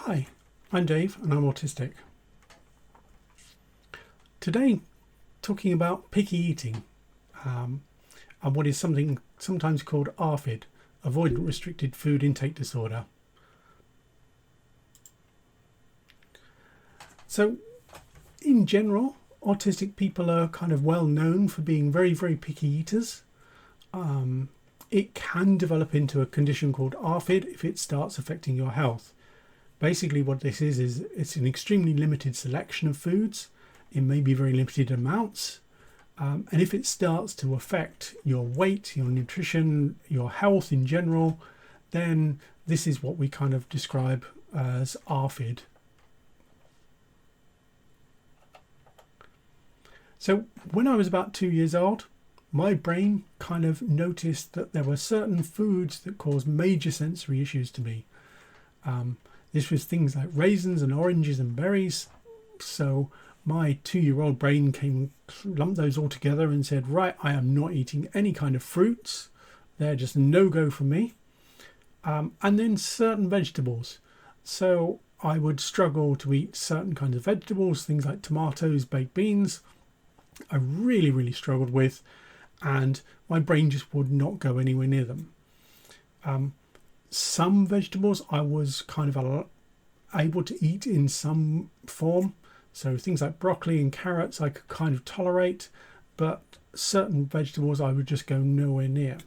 Hi, I'm Dave and I'm autistic. Today, talking about picky eating and what is sometimes called ARFID, Avoidant Restricted Food Intake Disorder. So, in general, autistic people are kind of well known for being very, very picky eaters. It can develop into a condition called ARFID if it starts affecting your health. Basically what this is it's an extremely limited selection of foods in maybe very limited amounts. And if it starts to affect your weight, your nutrition, your health in general, then this is what we kind of describe as ARFID. So when I was about 2 years old, my brain kind of noticed that there were certain foods that caused major sensory issues to me. This was things like raisins and oranges and berries. So my 2-year-old brain lumped those all together and said, right, I am not eating any kind of fruits. They're just no-go for me. And then certain vegetables. So I would struggle to eat certain kinds of vegetables, things like tomatoes, baked beans. I really, really struggled with, and my brain just would not go anywhere near them. Some vegetables I was kind of able to eat in some form. So things like broccoli and carrots I could kind of tolerate, but certain vegetables I would just go nowhere near.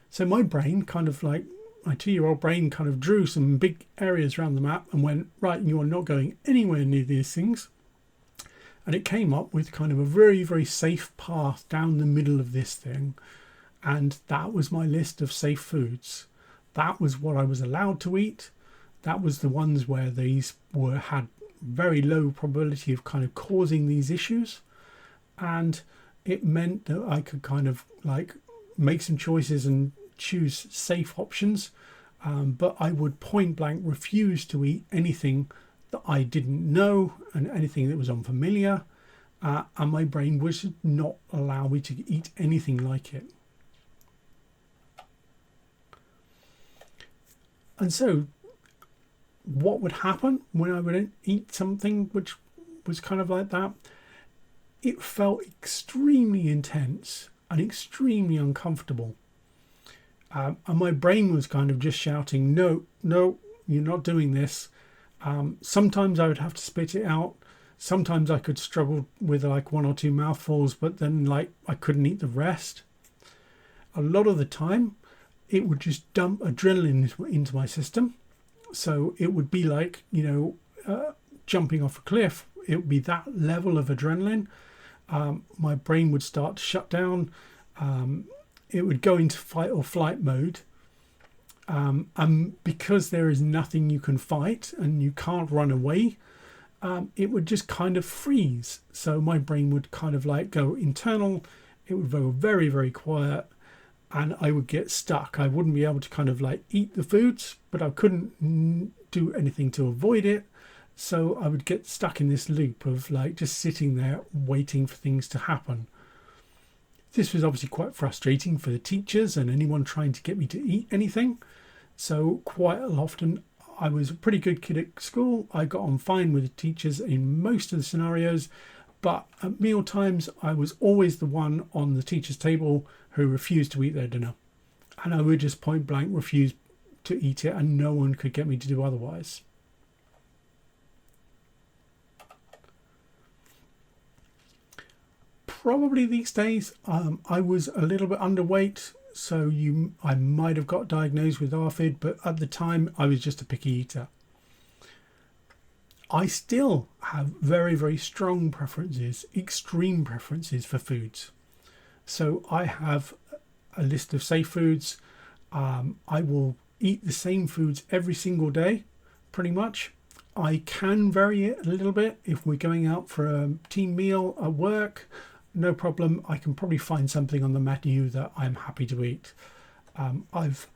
So my brain kind of like, my 2-year-old brain kind of drew some big areas around the map and went, right, you are not going anywhere near these things. And it came up with kind of a very, very safe path down the middle of this thing. And that was my list of safe foods. That was what I was allowed to eat. That was the ones where these had very low probability of kind of causing these issues. And it meant that I could kind of like make some choices and choose safe options. But I would point blank refuse to eat anything that I didn't know and anything that was unfamiliar. And my brain would not allow me to eat anything like it. And so what would happen when I would eat something which was kind of like that? It felt extremely intense and extremely uncomfortable. And my brain was kind of just shouting, no, you're not doing this. Sometimes I would have to spit it out. Sometimes I could struggle with like 1 or 2 mouthfuls, but then like I couldn't eat the rest. A lot of the time, it would just dump adrenaline into my system. So it would be like, jumping off a cliff. It would be that level of adrenaline. My brain would start to shut down. It would go into fight or flight mode. And because there is nothing you can fight and you can't run away, it would just kind of freeze. So my brain would kind of like go internal. It would go very, very quiet. And I would get stuck. I wouldn't be able to kind of like eat the foods, but I couldn't do anything to avoid it. So I would get stuck in this loop of like just sitting there waiting for things to happen. This was obviously quite frustrating for the teachers and anyone trying to get me to eat anything. So quite often I was a pretty good kid at school. I got on fine with the teachers in most of the scenarios. But at meal times, I was always the one on the teacher's table who refused to eat their dinner. And I would just point blank refuse to eat it, and no one could get me to do otherwise. Probably these days, I was a little bit underweight, so I might have got diagnosed with ARFID, but at the time, I was just a picky eater. I still have very, very strong preferences, extreme preferences for foods. So I have a list of safe foods. I will eat the same foods every single day, pretty much. I can vary it a little bit if we're going out for a team meal at work. No problem. I can probably find something on the menu that I'm happy to eat. I've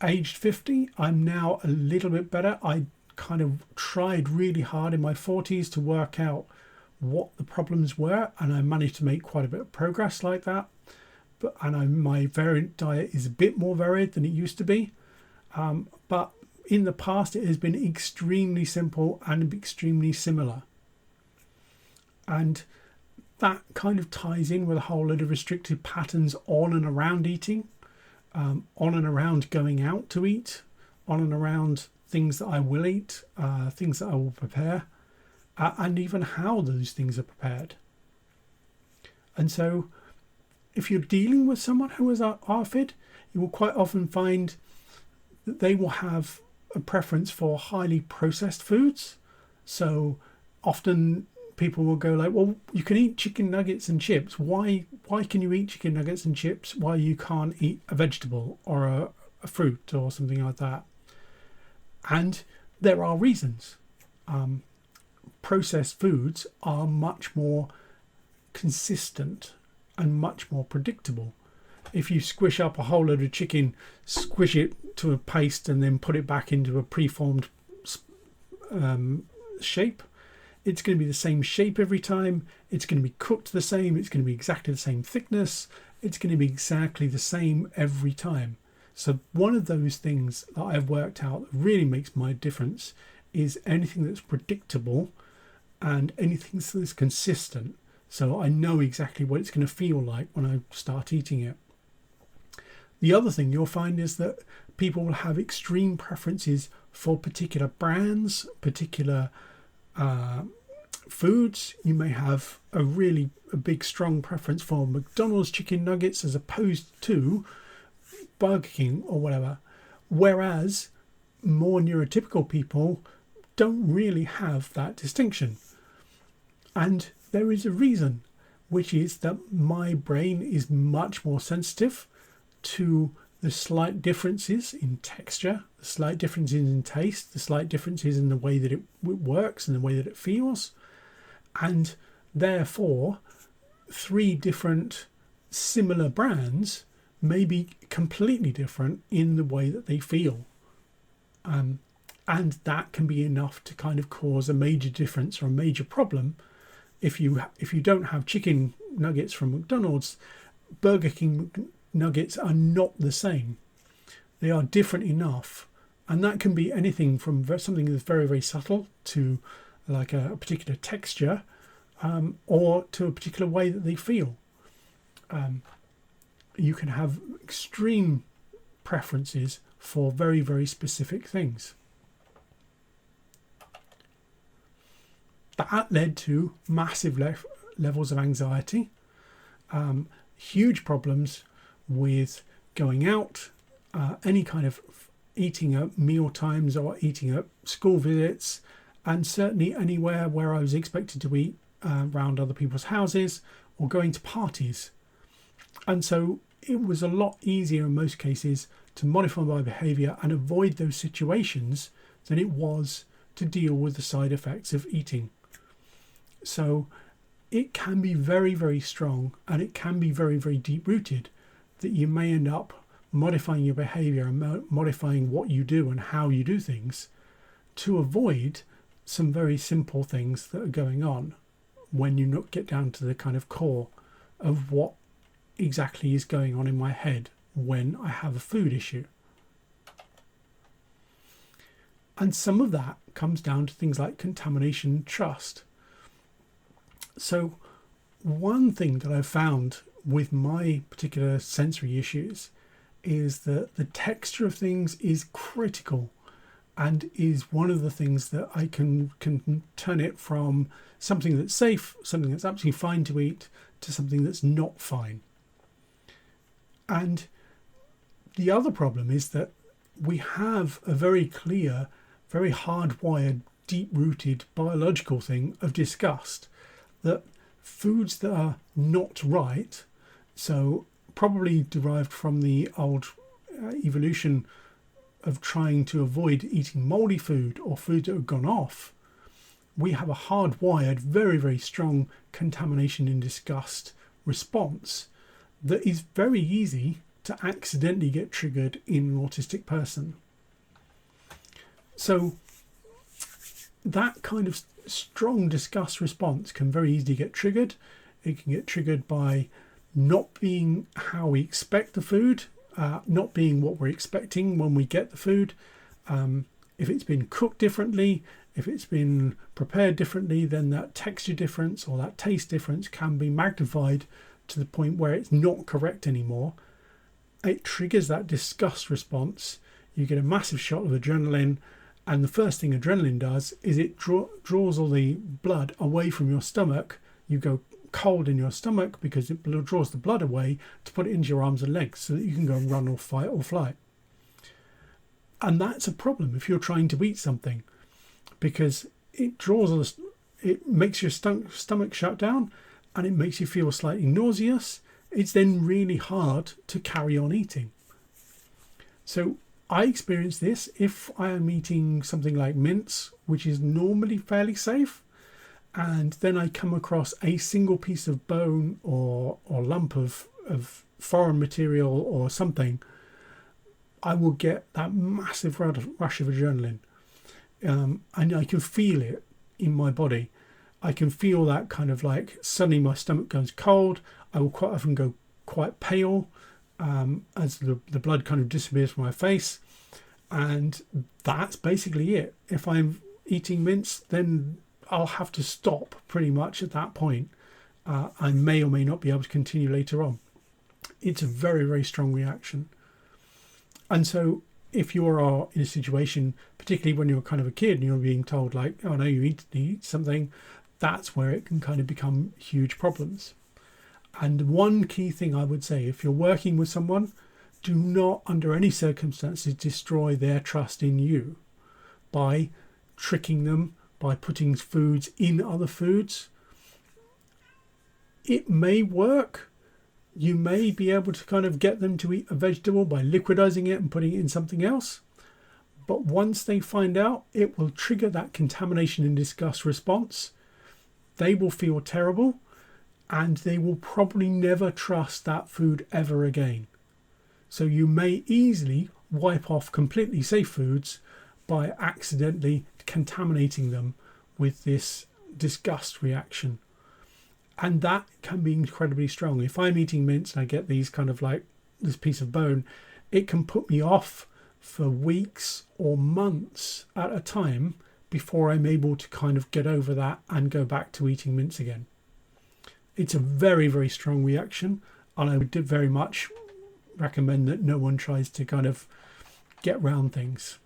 aged 50. I'm now a little bit better. I kind of tried really hard in my 40s to work out what the problems were, and I managed to make quite a bit of progress like that. My variant diet is a bit more varied than it used to be, but in the past it has been extremely simple and extremely similar. And that kind of ties in with a whole lot of restrictive patterns on and around eating, on and around going out to eat, on and around things that I will eat, things that I will prepare, and even how those things are prepared. And so if you're dealing with someone who is ARFID, you will quite often find that they will have a preference for highly processed foods. So often people will go like, well, you can eat chicken nuggets and chips. Why can you eat chicken nuggets and chips while you can't eat a vegetable or a fruit or something like that? And there are reasons. Processed foods are much more consistent and much more predictable. If you squish up a whole load of chicken, squish it to a paste and then put it back into a preformed shape, it's going to be the same shape every time. It's going to be cooked the same. It's going to be exactly the same thickness. It's going to be exactly the same every time. So one of those things that I've worked out that really makes my difference is anything that's predictable and anything that's consistent. So I know exactly what it's going to feel like when I start eating it. The other thing you'll find is that people will have extreme preferences for particular brands, particular foods. You may have a big strong preference for McDonald's chicken nuggets as opposed to Burger King or whatever, whereas more neurotypical people don't really have that distinction. And there is a reason, which is that my brain is much more sensitive to the slight differences in texture, the slight differences in taste, the slight differences in the way that it works and the way that it feels. And therefore, 3 different similar brands may be completely different in the way that they feel. And that can be enough to kind of cause a major difference or a major problem. If you don't have chicken nuggets from McDonald's, Burger King nuggets are not the same. They are different enough, and that can be anything from something that's very, very subtle to like a particular texture, or to a particular way that they feel. You can have extreme preferences for very, very specific things. That led to massive levels of anxiety, huge problems with going out, any kind of eating at meal times or eating at school visits, and certainly anywhere where I was expected to eat around other people's houses or going to parties. And so it was a lot easier in most cases to modify my behaviour and avoid those situations than it was to deal with the side effects of eating. So it can be very, very strong, and it can be very, very deep-rooted, that you may end up modifying your behaviour and modifying what you do and how you do things to avoid some very simple things that are going on when you not get down to the kind of core of what exactly is going on in my head when I have a food issue. And some of that comes down to things like contamination and trust. So one thing that I've found with my particular sensory issues is that the texture of things is critical, and is one of the things that I can turn it from something that's safe, something that's absolutely fine to eat, to something that's not fine. And the other problem is that we have a very clear, very hardwired, deep-rooted biological thing of disgust, that foods that are not right, so probably derived from the old evolution of trying to avoid eating mouldy food or food that have gone off, we have a hardwired, very, very strong contamination and disgust response that is very easy to accidentally get triggered in an autistic person. So that kind of strong disgust response can very easily get triggered. It can get triggered by not being how we expect the food, not being what we're expecting when we get the food. If it's been cooked differently, if it's been prepared differently, then that texture difference or that taste difference can be magnified to the point where it's not correct anymore. It triggers that disgust response. You get a massive shot of adrenaline, and the first thing adrenaline does is it draws all the blood away from your stomach. You go cold in your stomach because it draws the blood away to put it into your arms and legs so that you can go and run or fight or fly. And that's a problem if you're trying to eat something, because it makes your stomach shut down and it makes you feel slightly nauseous. It's then really hard to carry on eating. So I experience this if I am eating something like mince, which is normally fairly safe, and then I come across a single piece of bone or lump of foreign material or something, I will get that massive rush of adrenaline. And I can feel it in my body. I can feel that kind of like suddenly my stomach goes cold. I will quite often go quite pale as the blood kind of disappears from my face. And that's basically it. If I'm eating mince, then I'll have to stop pretty much at that point. I may or may not be able to continue later on. It's a very, very strong reaction. And so if you are in a situation, particularly when you're kind of a kid and you're being told like, oh no, you need to eat something, that's where it can kind of become huge problems. And one key thing I would say, if you're working with someone, do not under any circumstances destroy their trust in you by tricking them, by putting foods in other foods. It may work. You may be able to kind of get them to eat a vegetable by liquidizing it and putting it in something else. But once they find out, it will trigger that contamination and disgust response. They will feel terrible and they will probably never trust that food ever again. So you may easily wipe off completely safe foods by accidentally contaminating them with this disgust reaction. And that can be incredibly strong. If I'm eating mince and I get these kind of like this piece of bone, it can put me off for weeks or months at a time before I'm able to kind of get over that and go back to eating mince again. It's a very, very strong reaction, and I would very much recommend that no one tries to kind of get around things.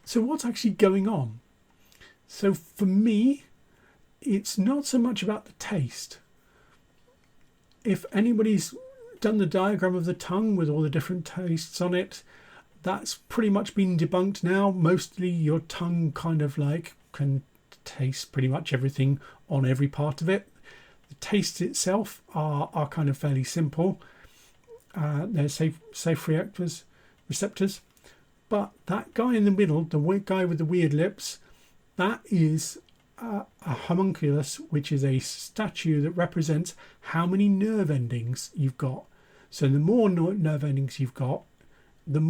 So what's actually going on? So for me, it's not so much about the taste. If anybody's done the diagram of the tongue with all the different tastes on it, that's pretty much been debunked now. Mostly your tongue kind of like can taste pretty much everything on every part of it. The tastes itself are kind of fairly simple. They're safe receptors. But that guy in the middle, the guy with the weird lips, that is a homunculus, which is a statue that represents how many nerve endings you've got. So the more nerve endings you've got, the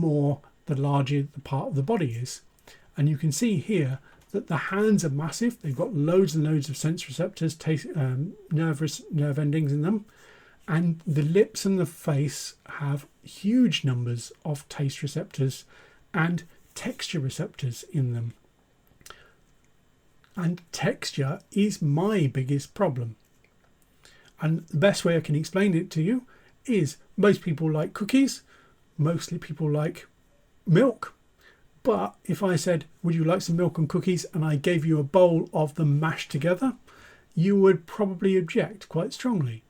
larger the part of the body is. And you can see here that the hands are massive. They've got loads and loads of sense receptors, nerve endings in them. And the lips and the face have huge numbers of taste receptors and texture receptors in them. And texture is my biggest problem. And the best way I can explain it to you is most people like cookies, mostly people like milk. But if I said, would you like some milk and cookies, and I gave you a bowl of them mashed together, you would probably object quite strongly.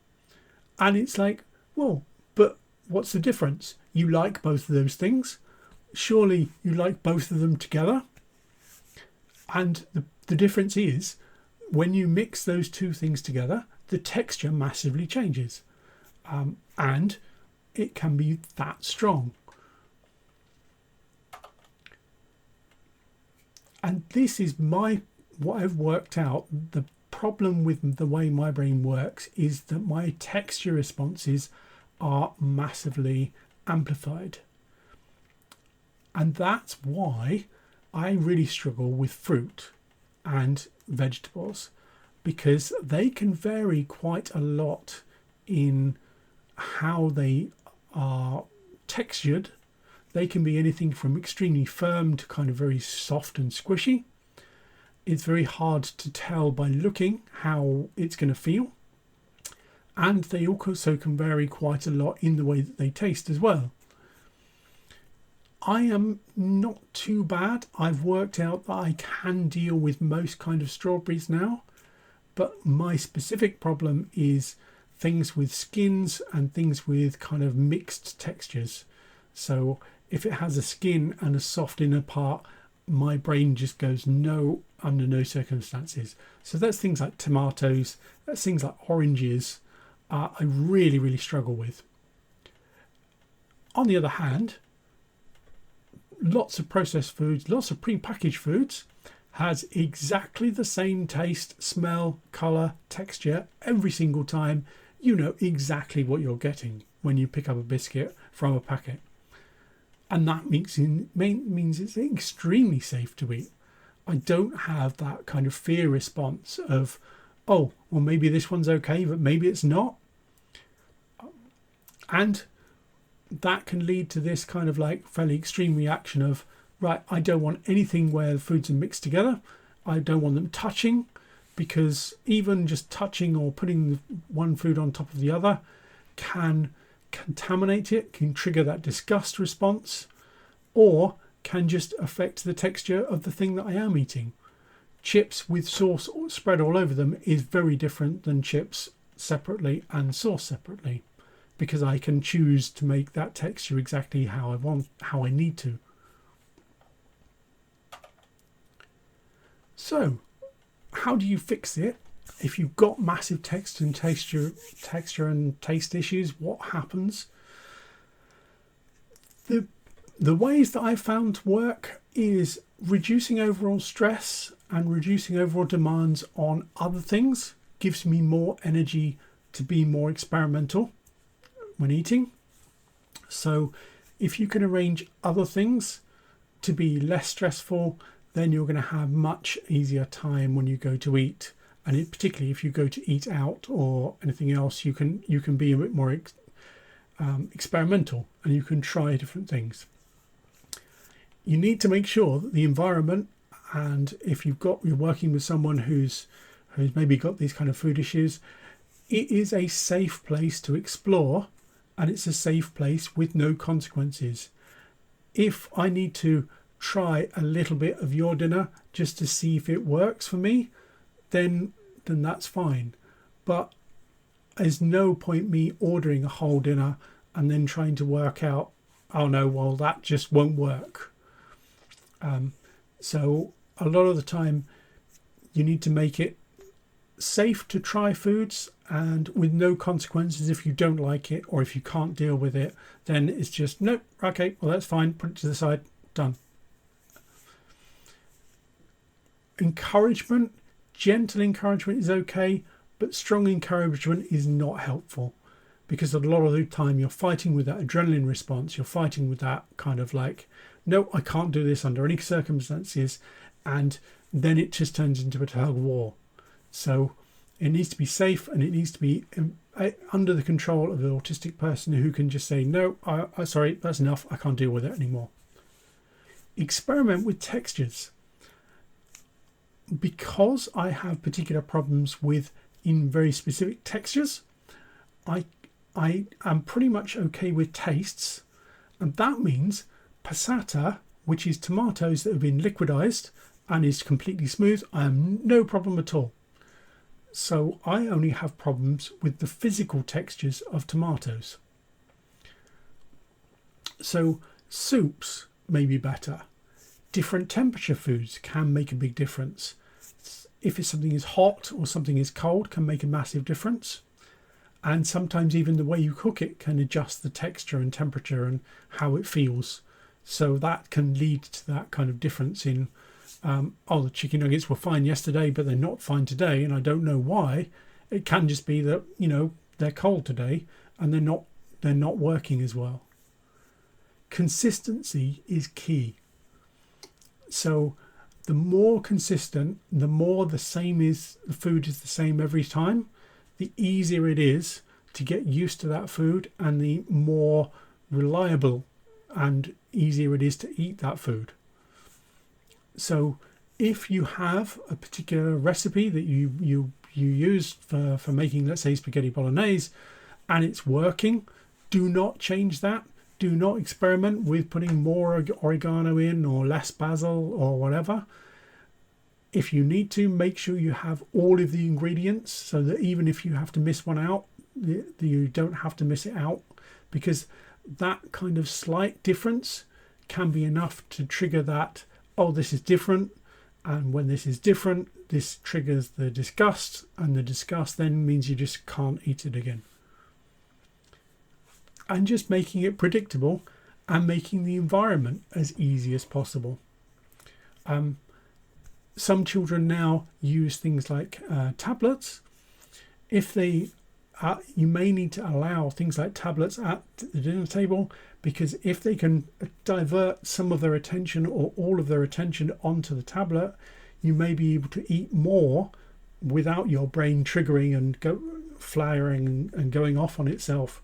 And it's like, well, but what's the difference? You like both of those things. Surely you like both of them together. And the difference is when you mix those two things together, the texture massively changes. And it can be that strong. And this is what I've worked out. The problem with the way my brain works is that my texture responses are massively amplified. And that's why I really struggle with fruit and vegetables, because they can vary quite a lot in how they are textured. They can be anything from extremely firm to kind of very soft and squishy. It's very hard to tell by looking how it's going to feel. And they also can vary quite a lot in the way that they taste as well. I am not too bad. I've worked out that I can deal with most kind of strawberries now, but my specific problem is things with skins and things with kind of mixed textures. So if it has a skin and a soft inner part, my brain just goes no, under no circumstances. So that's things like tomatoes, that's things like oranges, I really, really struggle with. On the other hand, lots of processed foods, lots of pre-packaged foods has exactly the same taste, smell, colour, texture every single time. You know exactly what you're getting when you pick up a biscuit from a packet. And that means it's extremely safe to eat. I don't have that kind of fear response of, oh, well, maybe this one's okay, but maybe it's not. And that can lead to this kind of like fairly extreme reaction of, right, I don't want anything where the foods are mixed together. I don't want them touching, because even just touching or putting one food on top of the other can contaminate it, can trigger that disgust response, or can just affect the texture of the thing that I am eating. Chips with sauce spread all over them is very different than chips separately and sauce separately, because I can choose to make that texture exactly how I want, how I need to. So, how do you fix it? If you've got massive texture and taste issues, what happens? The ways that I've found to work is reducing overall stress and reducing overall demands on other things gives me more energy to be more experimental when eating. So if you can arrange other things to be less stressful, then you're going to have much easier time when you go to eat. And particularly if you go to eat out or anything else, you can be a bit more experimental, and you can try different things. You need to make sure that the environment, and if you're working with someone who's maybe got these kind of food issues, it is a safe place to explore, and it's a safe place with no consequences. If I need to try a little bit of your dinner just to see if it works for me, then that's fine. But there's no point me ordering a whole dinner and then trying to work out, oh no, well, that just won't work. So a lot of the time you need to make it safe to try foods, and with no consequences if you don't like it or if you can't deal with it. Then it's just, nope, okay, well, that's fine, put it to the side, done. Encouragement, gentle encouragement is okay, but strong encouragement is not helpful, because a lot of the time you're fighting with that adrenaline response. You're fighting with that kind of like, no, I can't do this under any circumstances, and then it just turns into a tug of war. So it needs to be safe, and it needs to be under the control of an autistic person who can just say, no, sorry, that's enough, I can't deal with it anymore. Experiment with textures. Because I have particular problems with in very specific textures, I am pretty much okay with tastes, and that means passata, which is tomatoes that have been liquidized and is completely smooth, I have no problem at all. So I only have problems with the physical textures of tomatoes. So soups may be better. Different temperature foods can make a big difference. If something is hot or something is cold, can make a massive difference. And sometimes even the way you cook it can adjust the texture and temperature and how it feels. So that can lead to that kind of difference in, the chicken nuggets were fine yesterday, but they're not fine today, and I don't know why. It can just be that, they're cold today and they're not working as well. Consistency is key. So the more consistent, the more the food is the same every time, the easier it is to get used to that food, and the more reliable and easier it is to eat that food. So if you have a particular recipe that you use for making, let's say, spaghetti bolognese, and it's working, do not change that. Do not experiment with putting more oregano in or less basil or whatever. If you need to, make sure you have all of the ingredients so that even if you have to miss one out, you don't have to miss it out, because that kind of slight difference can be enough to trigger that, oh, this is different. And when this is different, this triggers the disgust, and the disgust then means you just can't eat it again. And just making it predictable and making the environment as easy as possible. Some children now use things like tablets. If they, you may need to allow things like tablets at the dinner table, because if they can divert some of their attention or all of their attention onto the tablet, you may be able to eat more without your brain triggering and flaring and going off on itself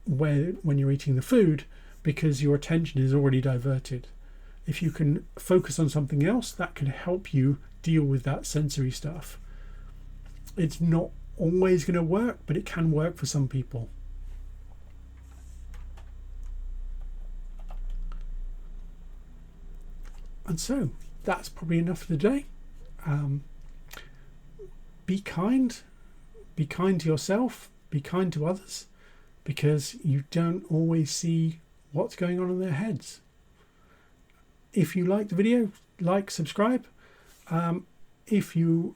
when you're eating the food, because your attention is already diverted. If you can focus on something else, that can help you deal with that sensory stuff. It's not always going to work, but it can work for some people. And so that's probably enough for today. Be kind to yourself, be kind to others, because you don't always see what's going on in their heads. If you like the video, like, subscribe. If you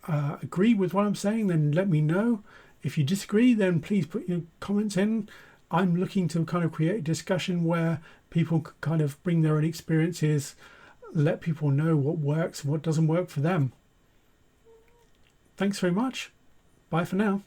agree with what I'm saying, then let me know. If you disagree, then please put your comments in. I'm looking to kind of create a discussion where people kind of bring their own experiences, let people know what works, what doesn't work for them. Thanks very much. Bye for now.